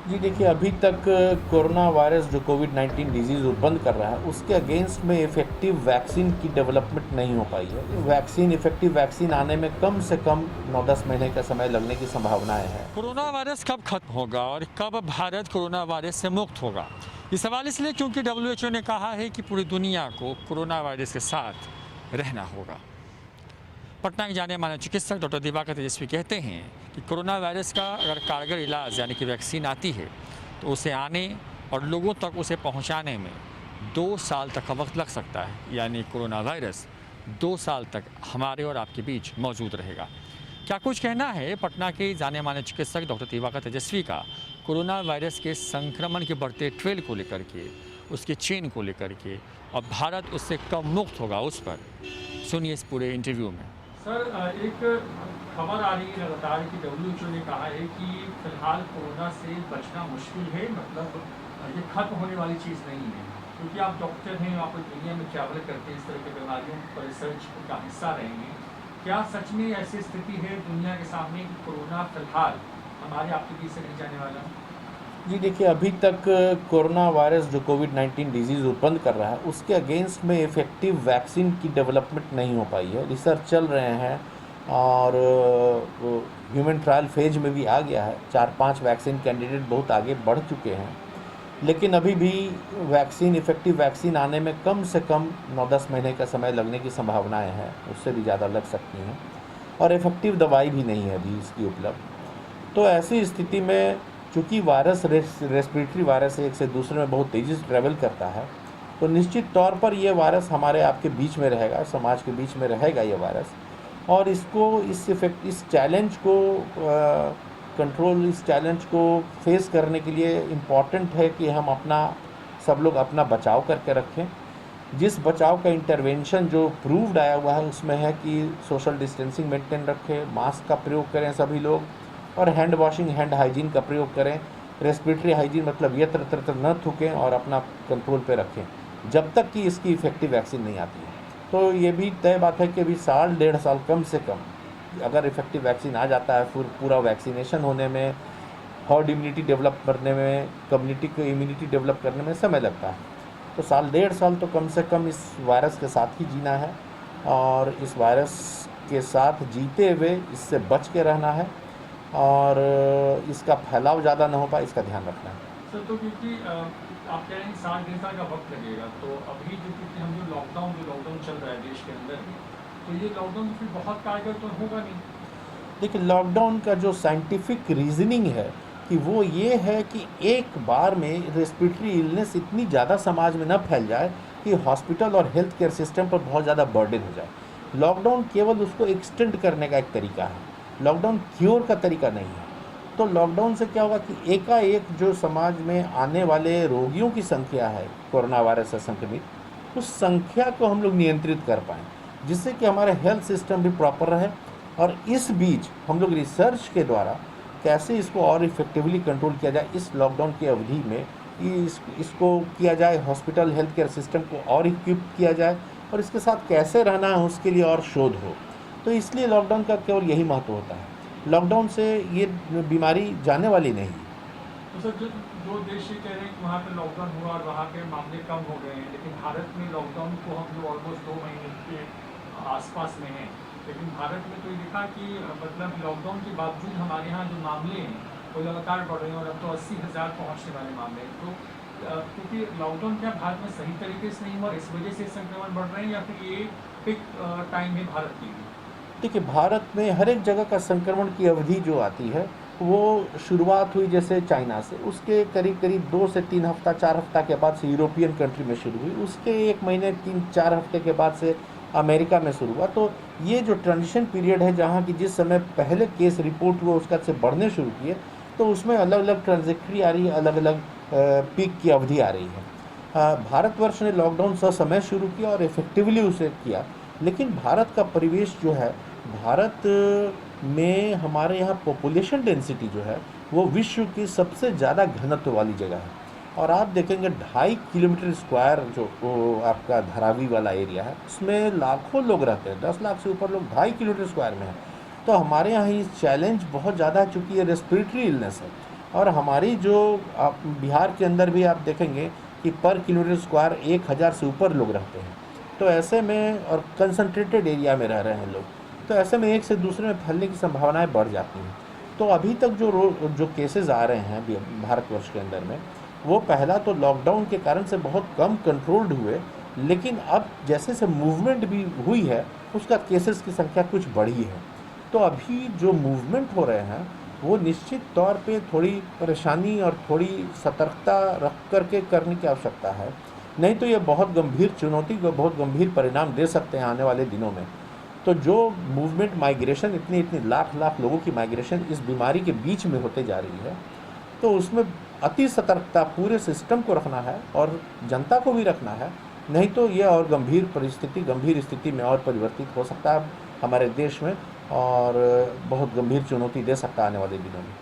जी देखिए, अभी तक कोरोना वायरस जो कोविड-19 डिज़ीज़ उत्पन्न कर रहा है, उसके अगेंस्ट में इफ़ेक्टिव वैक्सीन की डेवलपमेंट नहीं हो पाई है। इफ़ेक्टिव वैक्सीन आने में कम से कम 9-10 महीने का समय लगने की संभावनाएँ हैं। कोरोना वायरस कब खत्म होगा और कब भारत कोरोना वायरस से मुक्त होगा? ये सवाल इसलिए क्योंकि डब्ल्यूएचओ ने कहा है कि पूरी दुनिया को कोरोना वायरस के साथ रहना होगा। पटना के जाने माने चिकित्सक डॉक्टर दिवाकर तेजस्वी कहते हैं कि कोरोना वायरस का अगर कारगर इलाज यानी कि वैक्सीन आती है तो उसे आने और लोगों तक उसे पहुंचाने में 2 साल तक का वक्त लग सकता है, यानी कोरोना वायरस 2 साल तक हमारे और आपके बीच मौजूद रहेगा। क्या कुछ कहना है पटना के जाने माने चिकित्सक डॉक्टर दिवाकर तेजस्वी का कोरोना वायरस के संक्रमण के बढ़ते ट्रेल को लेकर के, उसके चेन को लेकर के, और भारत उससे कब मुक्त होगा उस पर सुनिए इस पूरे इंटरव्यू में। सर, एक खबर आ रही है लगातार कि डब्ल्यूएचओ ने कहा है कि फिलहाल कोरोना से बचना मुश्किल है, मतलब ये खत्म होने वाली चीज़ नहीं है, क्योंकि आप डॉक्टर हैं, आप दुनिया में ट्रैवल करते हैं, इस तरह की बीमारियों पर रिसर्च का हिस्सा रहे हैं। क्या सच में ऐसी स्थिति है दुनिया के सामने कि कोरोना फिलहाल हमारे आपके बीच से नहीं जाने वाला? जी देखिए, अभी तक कोरोना वायरस जो कोविड-19 डिज़ीज़ उत्पन्न कर रहा है, उसके अगेंस्ट में इफ़ेक्टिव वैक्सीन की डेवलपमेंट नहीं हो पाई है। रिसर्च चल रहे हैं और ह्यूमन ट्रायल फेज में भी आ गया है। 4-5 वैक्सीन कैंडिडेट बहुत आगे बढ़ चुके हैं, लेकिन अभी भी इफ़ेक्टिव वैक्सीन आने में कम से कम 9-10 महीने का समय लगने की संभावनाएँ हैं, उससे भी ज़्यादा लग सकती हैं। और इफ़ेक्टिव दवाई भी नहीं है अभी इसकी उपलब्ध। तो ऐसी स्थिति में चूँकि रेस्पिरेटरी वायरस एक से दूसरे में बहुत तेज़ी से ट्रैवल करता है, तो निश्चित तौर पर ये वायरस हमारे आपके बीच में रहेगा, समाज के बीच में रहेगा ये वायरस। और इस चैलेंज को फेस करने के लिए इम्पॉर्टेंट है कि हम सब लोग अपना बचाव करके रखें। जिस बचाव का इंटरवेंशन जो प्रूव्ड आया हुआ है उसमें है कि सोशल डिस्टेंसिंग मेंटेन रखें, मास्क का प्रयोग करें सभी लोग, और हैंड वॉशिंग, हैंड हाइजीन का प्रयोग करें। रेस्पिरेटरी हाइजीन मतलब यत्र तत्र न थूकें और अपना कंट्रोल पे रखें जब तक कि इसकी इफ़ेक्टिव वैक्सीन नहीं आती है। तो ये भी तय बात है कि अभी साल 1.5 साल कम से कम, अगर इफ़ेक्टिव वैक्सीन आ जाता है, फिर पूरा वैक्सीनेशन होने में, हर्ड इम्यूनिटी डेवलप करने में, कम्युनिटी को इम्यूनिटी डेवलप करने में समय लगता है। तो साल 1.5 साल तो कम से कम इस वायरस के साथ ही जीना है, और इस वायरस के साथ जीते हुए इससे बच के रहना है, और इसका फैलाव ज़्यादा ना हो पाए इसका ध्यान रखना है। सर, तो क्योंकि आप कह रहे हैं साल 1.5 साल का वक्त लगेगा, तो अभी जो क्योंकि हम जो लॉकडाउन चल रहा है देश के अंदर में, तो ये लॉकडाउन फिर बहुत कारगर तो होगा नहीं। देखिए, लॉकडाउन का जो साइंटिफिक रीजनिंग है कि वो ये है कि एक बार में रेस्पिरेटरी इलनेस इतनी ज़्यादा समाज में न फैल जाए कि हॉस्पिटल और हेल्थ केयर सिस्टम पर बहुत ज़्यादा बर्डन हो जाए। लॉकडाउन केवल उसको एक्सटेंड करने का एक तरीका है, लॉकडाउन क्योर का तरीका नहीं है। तो लॉकडाउन से क्या होगा कि एकाएक जो समाज में आने वाले रोगियों की संख्या है कोरोना वायरस से संक्रमित, उस संख्या को हम लोग नियंत्रित कर पाएँ, जिससे कि हमारे हेल्थ सिस्टम भी प्रॉपर रहे। और इस बीच हम लोग रिसर्च के द्वारा कैसे इसको और इफ़ेक्टिवली कंट्रोल किया जाए इस लॉकडाउन की अवधि में, इसको किया जाए, हॉस्पिटल हेल्थ केयर सिस्टम को और इक्विप किया जाए, और इसके साथ कैसे रहना है उसके लिए और शोध हो। तो इसलिए लॉकडाउन का केवल यही महत्व होता है, लॉकडाउन से ये बीमारी जाने वाली नहीं। तो सर, जो देश ये कह रहे हैं कि वहाँ पे लॉकडाउन हुआ और वहाँ के मामले कम हो गए हैं, लेकिन भारत में लॉकडाउन को हम लोग ऑलमोस्ट 2 महीने के आसपास में हैं, लेकिन भारत में तो ये देखा कि मतलब लॉकडाउन के बावजूद हमारे यहाँ जो मामले हैं वो लगातार बढ़ रहे हैं, और अब तो 80,000 पहुँचने वाले मामले हैं। तो क्योंकि लॉकडाउन क्या भारत में सही तरीके से नहीं हुआ, इस वजह से संक्रमण बढ़ रहे हैं, या फिर ये पिक टाइम है भारत के लिए? देखिए, भारत में हर एक जगह का संक्रमण की अवधि जो आती है वो शुरुआत हुई जैसे चाइना से, उसके करीब करीब 2 से 3 हफ्ता 4 हफ्ता के बाद से यूरोपियन कंट्री में शुरू हुई, उसके 1 महीने 3-4 हफ्ते के बाद से अमेरिका में शुरू हुआ। तो ये जो ट्रांजिशन पीरियड है, जहाँ की जिस समय पहले केस रिपोर्ट हुआ उसका से बढ़ने शुरू किए, तो उसमें अलग अलग ट्रांजेक्ट्री आ रही है, अलग अलग पीक की अवधि आ रही है। भारतवर्ष ने लॉकडाउन ससमय शुरू किया और इफ़ेक्टिवली उसे किया, लेकिन भारत का परिवेश जो है, भारत में हमारे यहाँ पॉपुलेशन डेंसिटी जो है वो विश्व की सबसे ज़्यादा घनत्व वाली जगह है। और आप देखेंगे 2.5 किलोमीटर स्क्वायर जो वो आपका धारावी वाला एरिया है, उसमें लाखों लोग रहते हैं, 10 लाख से ऊपर लोग 2.5 किलोमीटर स्क्वायर में हैं। तो हमारे यहाँ ये चैलेंज बहुत ज़्यादा है, चूँकि ये रेस्पिरेटरी इलनेस है, और हमारी जो आप बिहार के अंदर भी आप देखेंगे कि पर किलोमीटर स्क्वायर 1000 से ऊपर लोग रहते हैं। तो ऐसे में और कंसंट्रेटेड एरिया में रह रहे हैं लोग, तो ऐसे में एक से दूसरे में फैलने की संभावनाएं बढ़ जाती हैं। तो अभी तक जो केसेस आ रहे हैं भारतवर्ष के अंदर में, वो पहला तो लॉकडाउन के कारण से बहुत कम कंट्रोल्ड हुए, लेकिन अब जैसे जैसे मूवमेंट भी हुई है उसका केसेस की संख्या कुछ बढ़ी है। तो अभी जो मूवमेंट हो रहे हैं वो निश्चित तौर पे थोड़ी परेशानी और थोड़ी सतर्कता रख करके करने की आवश्यकता है, नहीं तो ये बहुत गंभीर चुनौती को बहुत गंभीर परिणाम दे सकते हैं आने वाले दिनों में। तो जो मूवमेंट माइग्रेशन इतनी इतनी लाख लाख लोगों की माइग्रेशन इस बीमारी के बीच में होते जा रही है, तो उसमें अति सतर्कता पूरे सिस्टम को रखना है और जनता को भी रखना है, नहीं तो ये और गंभीर स्थिति में और परिवर्तित हो सकता है हमारे देश में, और बहुत गंभीर चुनौती दे सकता है आने वाले दिनों में।